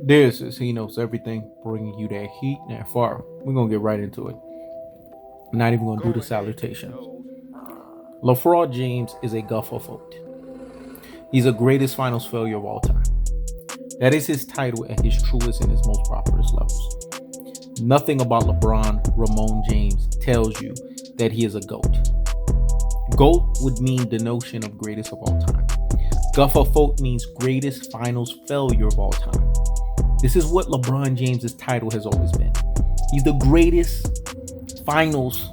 This is He Knows Everything, bringing you that heat and that fire. We're going to get right into it. I'm not even going to do the salutations. LeBron James is a G.F.O.A.T. He's the greatest finals failure of all time. That is his title at his truest and his most prosperous levels. Nothing about Ramon James tells you that he is a GOAT. GOAT would mean the notion of greatest of all time. G.F.F.O.A.T means greatest finals failure of all time. This is what LeBron James's title has always been. He's the greatest finals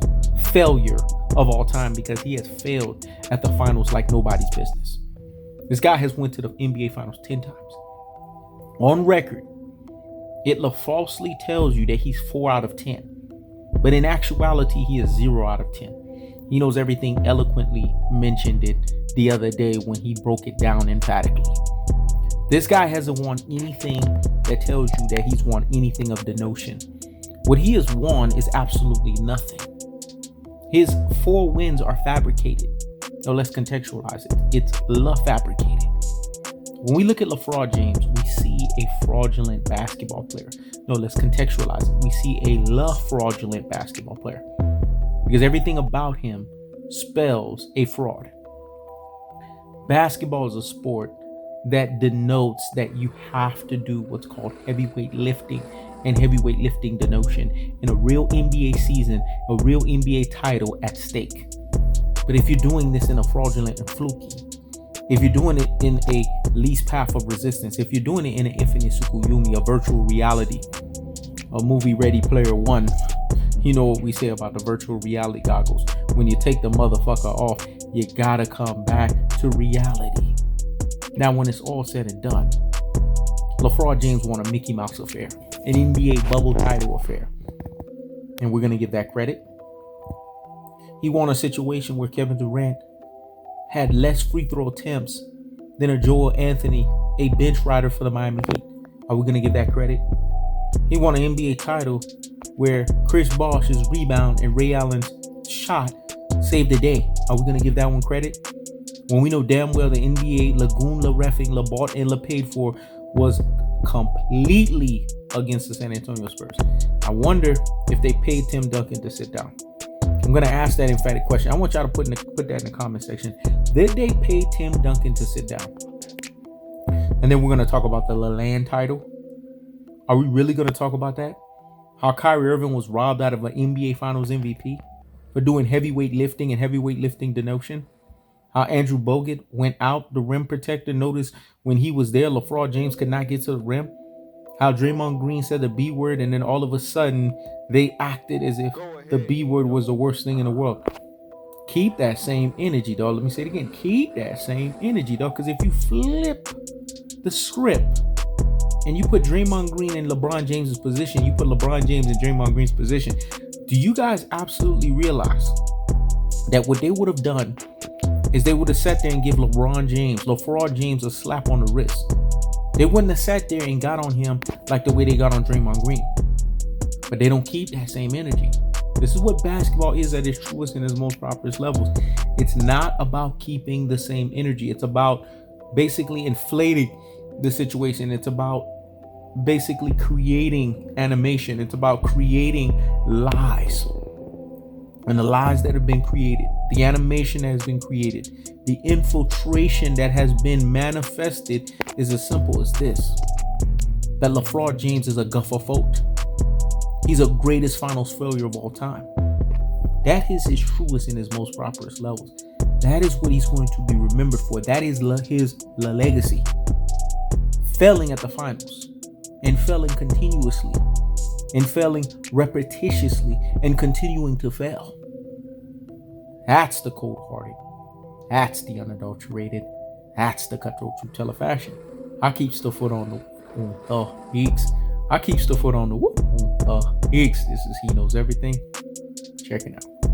failure of all time because he has failed at the finals like nobody's business. This guy has went to the NBA finals 10 times. On record, it falsely tells you that he's 4 out of 10. But in actuality, he is 0 out of 10. He Knows Everything eloquently mentioned it the other day when he broke it down emphatically. This guy hasn't won anything that tells you that he's won anything of the notion. What he has won is absolutely nothing. His 4 wins are fabricated. No, let's contextualize it. It's fabricated. When we look at LeBron James, we see a fraudulent basketball player. No, let's contextualize it. We see a fraudulent basketball player. Because everything about him spells a fraud. Basketball is a sport that denotes that you have to do what's called heavyweight lifting, and heavyweight lifting the notion in a real NBA season, a real NBA title at stake. But if you're doing this in a fraudulent and fluky, if you're doing it in a least path of resistance, if you're doing it in an infinite Sukuyumi, a virtual reality, a movie Ready Player One, you know what we say about the virtual reality goggles. When you take the motherfucker off, you gotta come back to reality. Now, when it's all said and done, LeBron James won a Mickey Mouse affair, an NBA bubble title affair. And we're gonna give that credit. He won a situation where Kevin Durant had less free throw attempts than a Joel Anthony, a bench rider for the Miami Heat. Are we gonna give that credit? He won an NBA title where Chris Bosh's rebound and Ray Allen's shot saved the day. Are we gonna give that one credit? When we know damn well the NBA Lagoon, La Reffing, La Bought, and La Paid for was completely against the San Antonio Spurs. I wonder if they paid Tim Duncan to sit down. I'm gonna ask that emphatic question. I want y'all to put that in the comment section. Did they pay Tim Duncan to sit down? And then we're gonna talk about the LeLand title. Are we really gonna talk about that? How Kyrie Irving was robbed out of an NBA Finals MVP for doing heavyweight lifting and heavyweight lifting the notion. How Andrew Bogut went out the rim protector. Notice when he was there, LeBron James could not get to the rim. How Draymond Green said the B word, and then all of a sudden they acted as if the B word was the worst thing in the world. Keep that same energy, dog. Let me say it again. Keep that same energy, dog. Because if you flip the script and you put Draymond Green in LeBron James's position, you put LeBron James in Draymond Green's position, do you guys absolutely realize that what they would have done is they would have sat there and give LeBron James a slap on the wrist? They wouldn't have sat there and got on him like the way they got on Draymond Green. But they don't keep that same energy. This is what basketball is at its truest and its most prosperous levels. It's not about keeping the same energy. It's about basically inflating the situation. It's about basically creating animation. It's about creating lies. And the lies that have been created, the animation that has been created, the infiltration that has been manifested is as simple as this: that LeBron James is a G.F.F.O.A.T. He's the greatest finals failure of all time. That is his truest and his most prosperous levels. That is what he's going to be remembered for. That is his legacy. Failing at the finals and failing continuously and failing repetitiously and continuing to fail. That's the cold-hearted. That's the unadulterated. That's the cutthroat true teller fashion. I keeps the foot on the Hicks. I keeps the foot on the Hicks. This is He Knows Everything. Check it out.